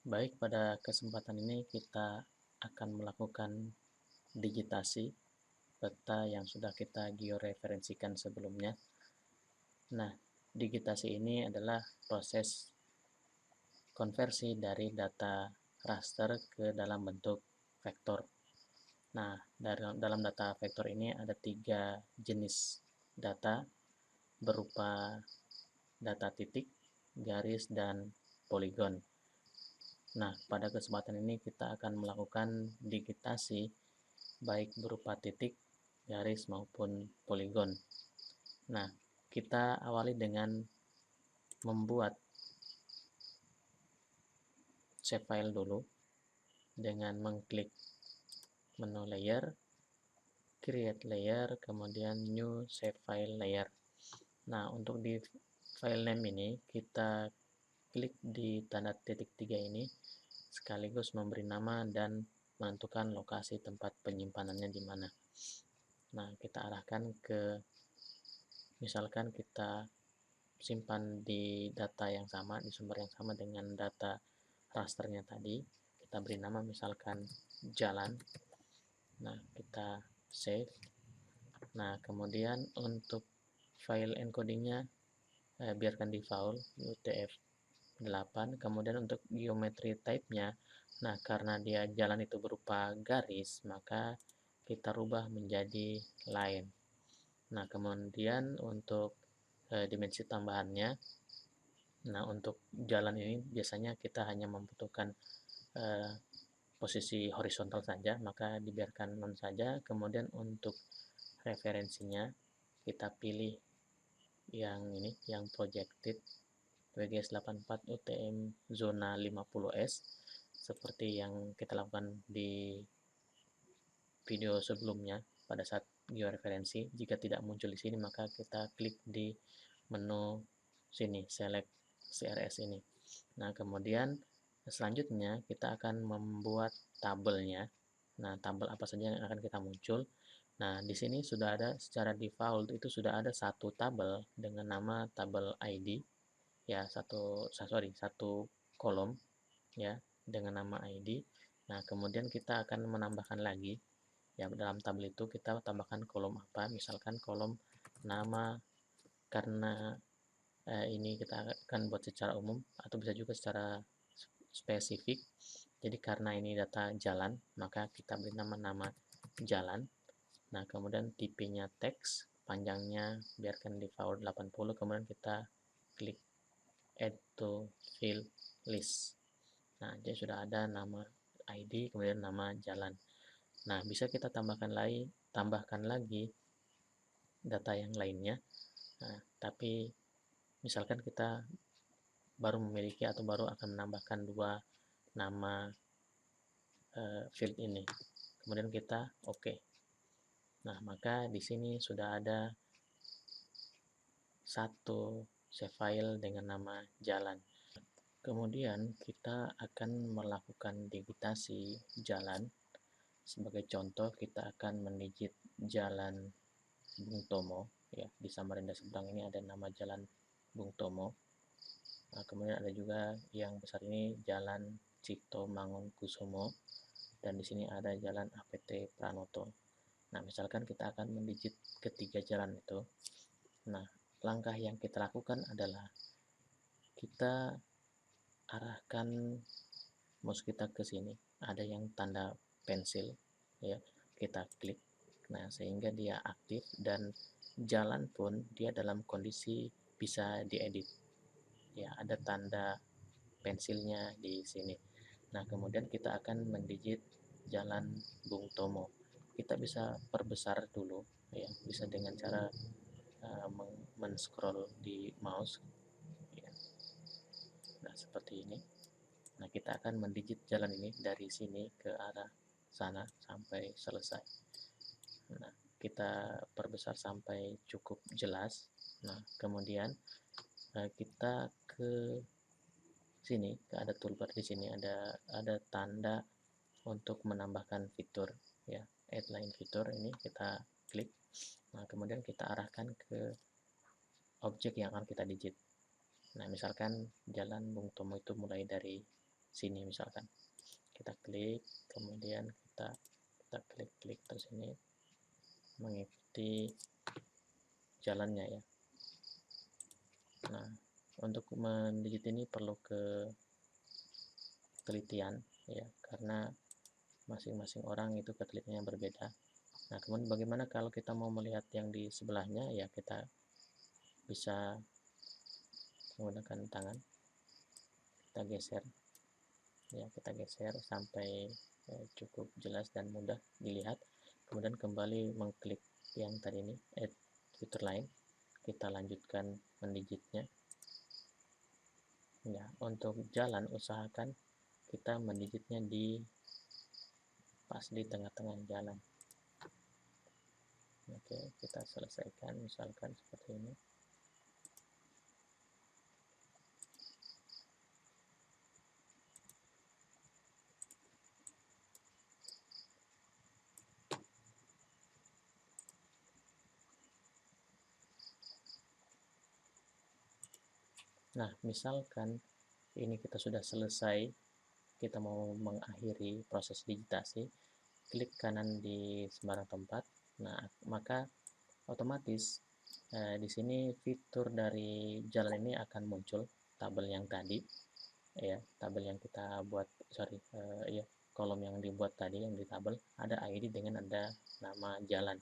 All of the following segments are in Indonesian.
Baik, pada kesempatan ini kita akan melakukan digitasi peta yang sudah kita georeferensikan sebelumnya. Nah, digitasi ini adalah proses konversi dari data raster ke dalam bentuk vektor. Nah, dalam data vektor ini ada 3 jenis data berupa data titik, garis, dan poligon. Nah, pada kesempatan ini kita akan melakukan digitasi baik berupa titik, garis, maupun poligon. Nah, kita awali dengan membuat save file dulu dengan mengklik menu layer, create layer, kemudian new save file layer. Nah, untuk di file name ini kita klik di tanda titik 3 ini sekaligus memberi nama dan menentukan lokasi tempat penyimpanannya di mana. Nah, kita arahkan ke, misalkan kita simpan di data yang sama, di sumber yang sama dengan data rasternya tadi. Kita beri nama misalkan jalan. Nah, kita save. Nah, kemudian untuk file encodingnya biarkan default UTF-8. Kemudian untuk geometry type-nya, nah karena dia jalan itu berupa garis, maka kita rubah menjadi line. Nah, kemudian untuk dimensi tambahannya, nah untuk jalan ini biasanya kita hanya membutuhkan posisi horizontal saja, maka dibiarkan non saja. Kemudian untuk referensinya kita pilih yang ini, yang projected WGS84 UTM zona 50S seperti yang kita lakukan di video sebelumnya pada saat georeferensi. Jika tidak muncul di sini, maka kita klik di menu sini, select CRS ini. Nah, kemudian selanjutnya kita akan membuat tabelnya. Nah, tabel apa saja yang akan kita muncul. Nah, di sini sudah ada secara default itu sudah ada satu tabel dengan nama tabel ID ya, satu kolom ya dengan nama ID. Nah, kemudian kita akan menambahkan lagi ya, dalam tabel itu kita tambahkan kolom apa, misalkan kolom nama, karena ini kita akan buat secara umum atau bisa juga secara spesifik. Jadi karena ini data jalan, maka kita beri nama jalan. Nah, kemudian tipenya teks, panjangnya biarkan default 80, kemudian kita klik add to field list. Nah, dia sudah ada nama ID, kemudian nama jalan. Nah, bisa kita tambahkan lagi data yang lainnya. Nah, tapi misalkan kita baru memiliki atau baru akan menambahkan 2 nama field ini. Kemudian kita OK. Nah, maka di sini sudah ada satu save file dengan nama jalan. Kemudian kita akan melakukan digitasi jalan. Sebagai contoh, kita akan mendigit jalan Bung Tomo ya. Di Samarinda seberang ini ada nama jalan Bung Tomo. Nah, kemudian ada juga yang besar ini jalan Cipto Mangunkusumo, dan di sini ada jalan APT Pranoto. Nah, misalkan kita akan mendigit ketiga jalan itu. Nah, langkah yang kita lakukan adalah kita arahkan mouse kita ke sini. Ada yang tanda pensil ya. Kita klik. Nah, sehingga dia aktif dan jalan pun dia dalam kondisi bisa diedit. Ya, ada tanda pensilnya di sini. Nah, kemudian kita akan mendigit jalan Bung Tomo. Kita bisa perbesar dulu ya, bisa dengan cara men-scroll di mouse ya. Nah, seperti ini. Nah, kita akan mendigit jalan ini dari sini ke arah sana sampai selesai. Nah, kita perbesar sampai cukup jelas. Nah, kemudian kita ke sini, ada toolbar di sini, ada tanda untuk menambahkan fitur ya, add line fitur ini kita klik. Nah, kemudian kita arahkan ke objek yang akan kita digit. Nah, misalkan jalan Bung Tomo itu mulai dari sini misalkan. Kita klik, kemudian kita klik terus ini mengikuti jalannya ya. Nah, untuk mendigit ini perlu ketelitian ya, karena masing-masing orang itu ketelitiannya berbeda. Nah, kemudian bagaimana kalau kita mau melihat yang di sebelahnya, ya kita bisa menggunakan tangan, kita geser ya, kita geser sampai cukup jelas dan mudah dilihat. Kemudian kembali mengklik yang tadi ini, add fitur lain, kita lanjutkan mendigitnya ya. Untuk jalan usahakan kita mendigitnya di pas di tengah-tengah jalan. Oke, kita selesaikan misalkan seperti ini. Nah, misalkan ini kita sudah selesai, kita mau mengakhiri proses digitasi, klik kanan di sembarang tempat. Nah, maka otomatis di sini fitur dari jalan ini akan muncul, tabel yang tadi ya, tabel yang kita buat, ya, kolom yang dibuat tadi yang di tabel ada ID dengan ada nama jalan.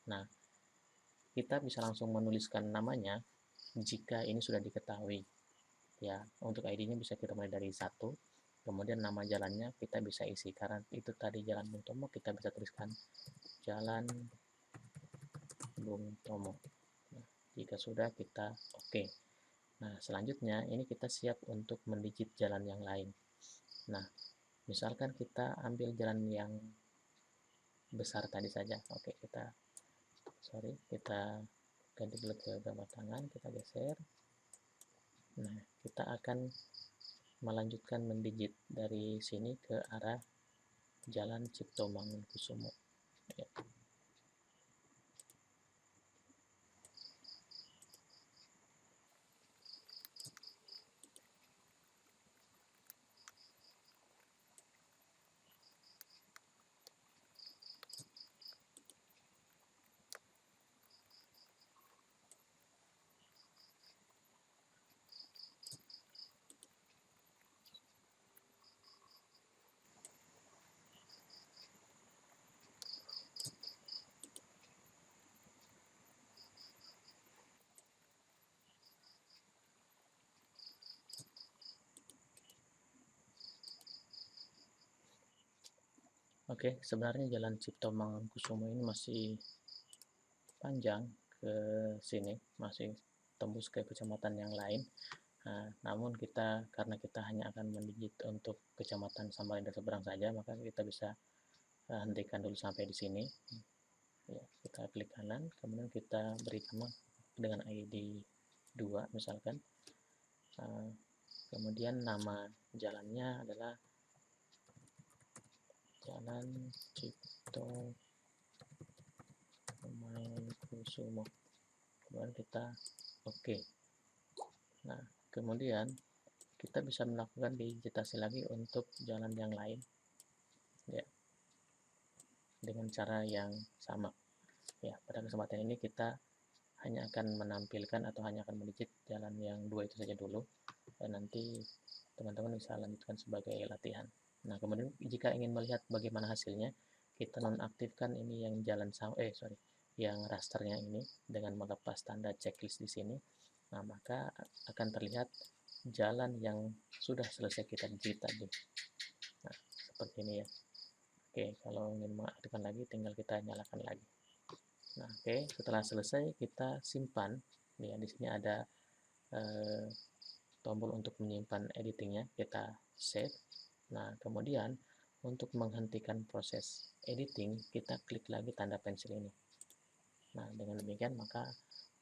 Nah, kita bisa langsung menuliskan namanya jika ini sudah diketahui ya. Untuk ID-nya bisa kita mulai dari 1, kemudian nama jalannya kita bisa isi, karena itu tadi Jalan Bung Tomo, kita bisa tuliskan Jalan Bung Tomo. Nah, jika sudah, kita oke. Nah, selanjutnya ini kita siap untuk mendigit jalan yang lain. Nah, misalkan kita ambil jalan yang besar tadi saja. Oke, kita ganti dulu ke gambar tangan, kita geser. Nah, kita akan melanjutkan mendigit dari sini ke arah Jalan Cipto Mangunkusumo ya. Oke, sebenarnya Jalan Cipto Mangunkusumo ini masih panjang ke sini, masih tembus ke kecamatan yang lain. Nah, namun karena kita hanya akan mendigit untuk kecamatan Samarinda seberang saja, maka kita bisa hentikan dulu sampai di sini ya. Kita klik kanan, kemudian kita beri nama dengan ID 2 misalkan. Kemudian nama jalannya adalah Jalan Cipto Mangunkusumo. Kemudian kita oke. Nah, kemudian kita bisa melakukan digitasi lagi untuk jalan yang lain ya, dengan cara yang sama ya. Pada kesempatan ini kita hanya akan menampilkan atau hanya akan mendigit jalan yang 2 itu saja dulu, dan nanti teman-teman bisa lanjutkan sebagai latihan. Nah, kemudian jika ingin melihat bagaimana hasilnya, kita nonaktifkan ini yang yang rasternya ini dengan melepas tanda checklist di sini. Nah, maka akan terlihat jalan yang sudah selesai kita digit tadi. Nah, seperti ini ya. Oke, kalau ingin mengaktifkan lagi, tinggal kita nyalakan lagi. Nah, oke, setelah selesai kita simpan. Ya, di sini ada tombol untuk menyimpan editingnya, kita save. Nah, kemudian untuk menghentikan proses editing, kita klik lagi tanda pensil ini. Nah, dengan demikian maka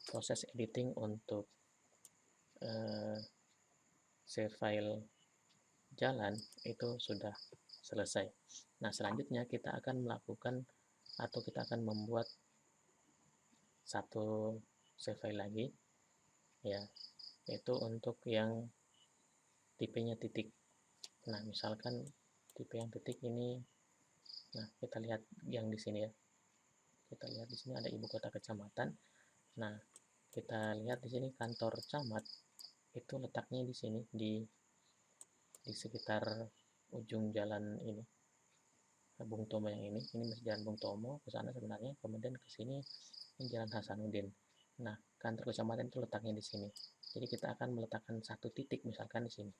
proses editing untuk save file jalan itu sudah selesai. Nah, selanjutnya kita akan melakukan atau kita akan membuat satu save file lagi ya, yaitu untuk yang tipenya titik. Nah, misalkan tipe yang titik ini, nah kita lihat yang di sini ya. Kita lihat di sini ada ibu kota kecamatan. Nah, kita lihat di sini kantor camat itu letaknya di sini di sekitar ujung jalan ini, Bung Tomo yang ini masih jalan Bung Tomo ke sana sebenarnya, kemudian ke sini ini jalan Hasanuddin. Nah, kantor kecamatan itu letaknya di sini. Jadi kita akan meletakkan satu titik misalkan di sini.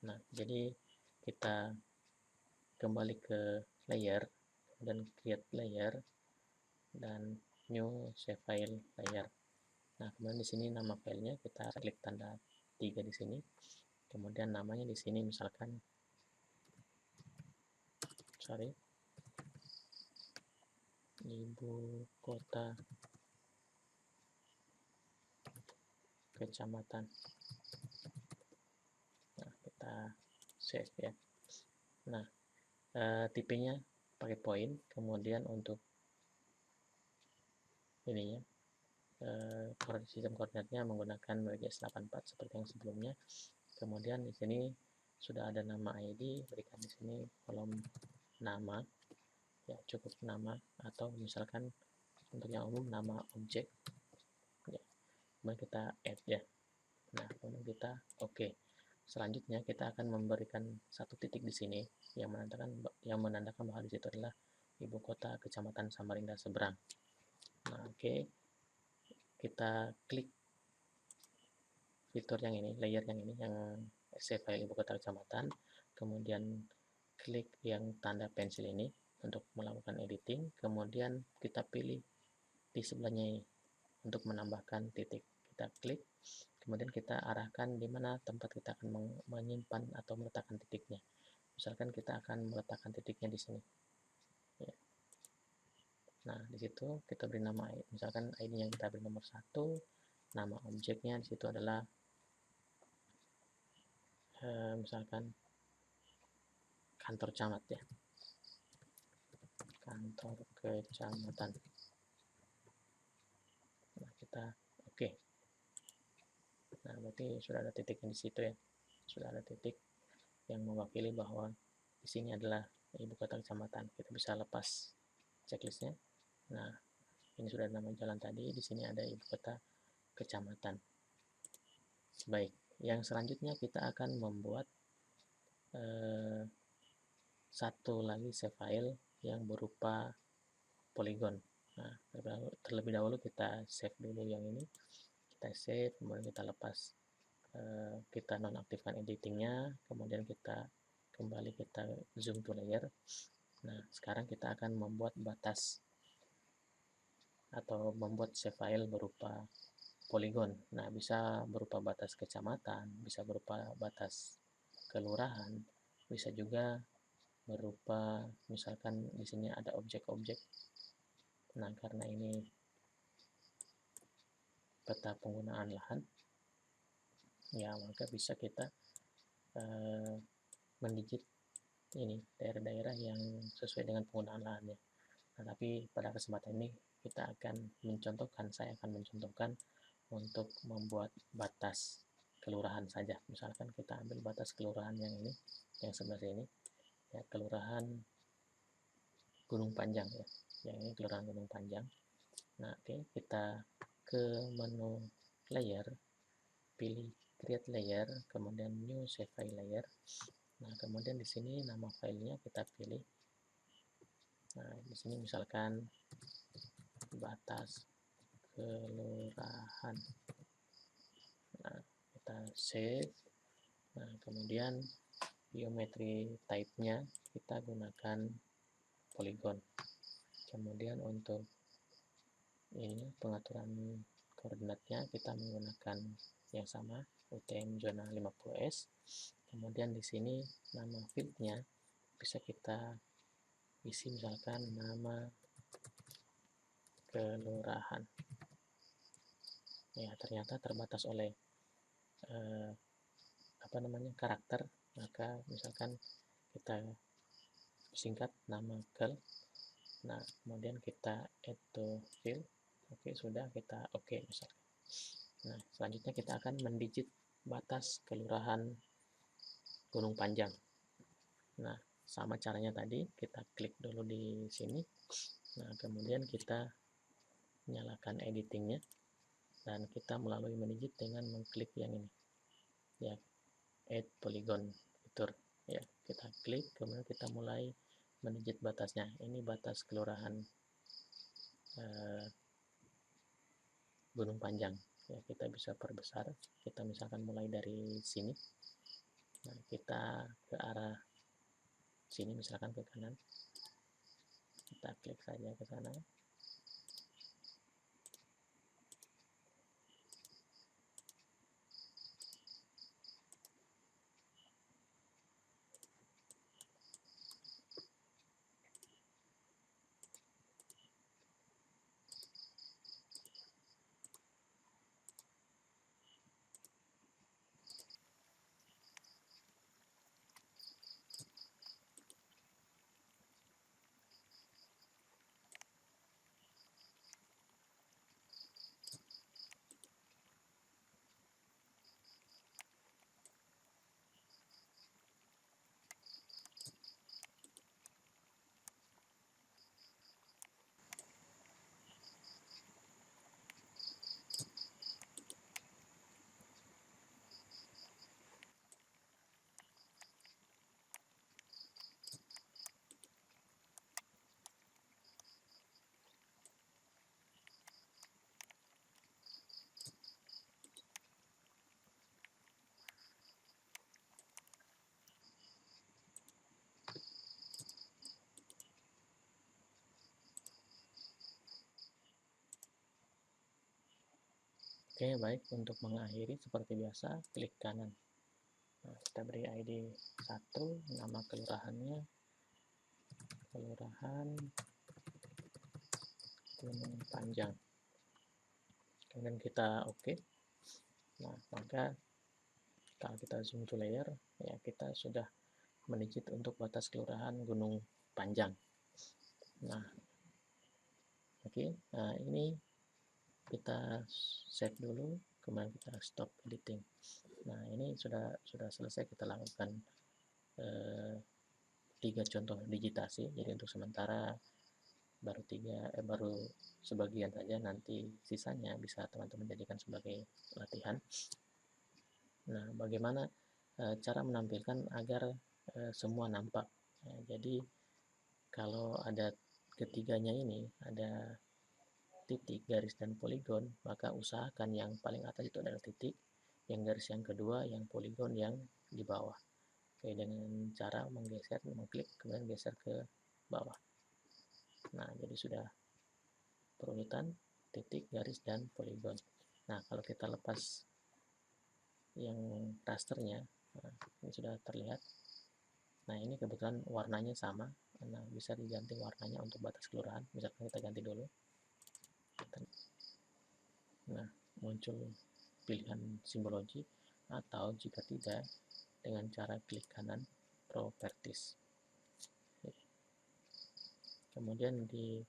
Nah, jadi kita kembali ke layer dan create layer dan new save file layer. Nah, kemudian di sini nama filenya kita klik tanda 3 di sini. Kemudian namanya di sini misalkan ibu kota kecamatan. Nah, kita save ya. Nah, tipenya pakai poin, kemudian untuk ininya sistem koordinatnya menggunakan WGS84 seperti yang sebelumnya. Kemudian di sini sudah ada nama ID, berikan di sini kolom nama, ya cukup nama, atau misalkan untuk yang umum nama objek, ya. Kemudian kita add ya. Nah, kemudian kita oke. Selanjutnya kita akan memberikan satu titik di sini yang menandakan bahwa di situ adalah ibu kota kecamatan Samarinda Seberang. Nah, oke. Kita klik fitur yang ini, layer yang ini, yang save file ibu kota kecamatan, kemudian klik yang tanda pensil ini untuk melakukan editing, kemudian kita pilih di sebelahnya ini untuk menambahkan titik. Kita klik, kemudian kita arahkan di mana tempat kita akan menyimpan atau meletakkan titiknya. Misalkan kita akan meletakkan titiknya di sini. Ya. Nah, di situ kita beri nama, misalkan ID yang kita beri nomor 1, nama objeknya di situ adalah misalkan kantor camat ya, kantor kecamatan. Nah, kita oke. Nah, berarti sudah ada titik di situ ya, sudah ada titik yang mewakili bahwa di sini adalah ibu kota kecamatan. Kita bisa lepas checklistnya. Nah, ini sudah nama jalan tadi, di sini ada ibu kota kecamatan. Baik, yang selanjutnya kita akan membuat satu lagi save file yang berupa poligon. Nah, terlebih dahulu kita save dulu yang ini. Kita save, kemudian kita lepas, kita nonaktifkan editingnya, kemudian kita kembali kita zoom to layer. Nah, sekarang kita akan membuat batas atau membuat save file berupa poligon. Nah, bisa berupa batas kecamatan, bisa berupa batas kelurahan, bisa juga berupa misalkan di sini ada objek-objek. Nah, karena ini peta penggunaan lahan, ya maka bisa kita mendigit ini daerah-daerah yang sesuai dengan penggunaan lahannya. Nah, tapi pada kesempatan ini saya akan mencontohkan untuk membuat batas kelurahan saja. Misalkan kita ambil batas kelurahan yang ini, yang sebelah sini, ya, kelurahan Gunung Panjang ya. Yang ini kelurahan Gunung Panjang. Nah, oke, kita ke menu layer, pilih create layer, kemudian new save file layer. Nah, kemudian di sini nama filenya kita pilih. Nah, di sini misalkan batas kelurahan. Nah, kita save. Nah, kemudian geometri type-nya kita gunakan poligon. Kemudian untuk ini pengaturan koordinatnya kita menggunakan yang sama, UTM zona 50S. Kemudian di sini nama fieldnya bisa kita isi misalkan nama kelurahan. Ya, ternyata terbatas oleh karakter, maka misalkan kita singkat nama kel. Nah, kemudian kita add to field. Oke, sudah, kita oke misalkan. Nah, selanjutnya kita akan mendigit batas kelurahan Gunung Panjang. Nah, sama caranya tadi, kita klik dulu di sini. Nah, kemudian kita nyalakan editingnya, dan kita melalui mendigit dengan mengklik yang ini, ya, add polygon fitur. Ya, kita klik, kemudian kita mulai mendigit batasnya. Ini batas kelurahan Gunung Panjang. Ya, kita bisa perbesar. Kita misalkan mulai dari sini. Nah, kita ke arah sini, misalkan ke kanan. Kita klik saja ke sana. Oke, baik. Untuk mengakhiri seperti biasa, klik kanan. Nah, kita beri ID 1, nama kelurahannya, Kelurahan Gunung Panjang. Kemudian kita oke. Nah, maka kalau kita zoom to layer, ya kita sudah mendigit untuk batas kelurahan Gunung Panjang. Nah, oke. Nah, ini kita save dulu, kemudian kita stop editing. Nah, ini sudah selesai kita lakukan 3 contoh digitasi. Jadi untuk sementara baru sebagian saja, nanti sisanya bisa teman-teman jadikan sebagai latihan. Nah, bagaimana cara menampilkan agar semua nampak. Jadi kalau ada ketiganya ini, ada titik, garis, dan poligon, maka usahakan yang paling atas itu adalah titik, yang garis yang kedua, yang poligon yang di bawah. Oke, dengan cara menggeser, mengklik, kemudian geser ke bawah. Nah, jadi sudah perunutan titik, garis, dan poligon. Nah, kalau kita lepas yang rasternya, nah, ini sudah terlihat. Nah, ini kebetulan warnanya sama. Nah, bisa diganti warnanya untuk batas kelurahan. Misalkan kita ganti dulu. Nah, muncul pilihan simbologi, atau jika tidak, dengan cara klik kanan properties. Kemudian di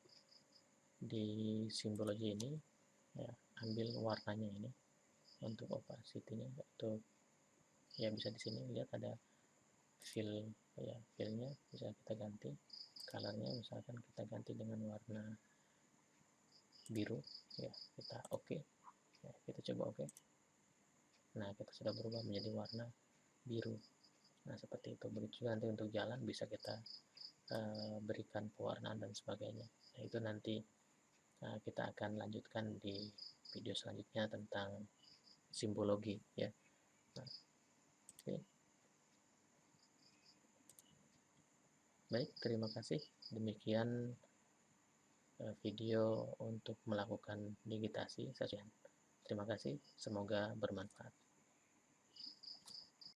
simbologi ini, ya, ambil warnanya ini untuk opacity-nya, untuk ya bisa di sini lihat ada fill, ya, fill-nya bisa kita ganti, color-nya misalkan kita ganti dengan warna biru, ya, kita oke. Ya, kita coba oke. Nah, kita sudah berubah menjadi warna biru. Nah, seperti itu. Begitu juga nanti untuk jalan bisa kita berikan pewarnaan dan sebagainya. Nah, itu nanti kita akan lanjutkan di video selanjutnya tentang simbologi, ya. Nah, oke. Baik, terima kasih. Demikian video untuk melakukan digitasi saja. Terima kasih, semoga bermanfaat.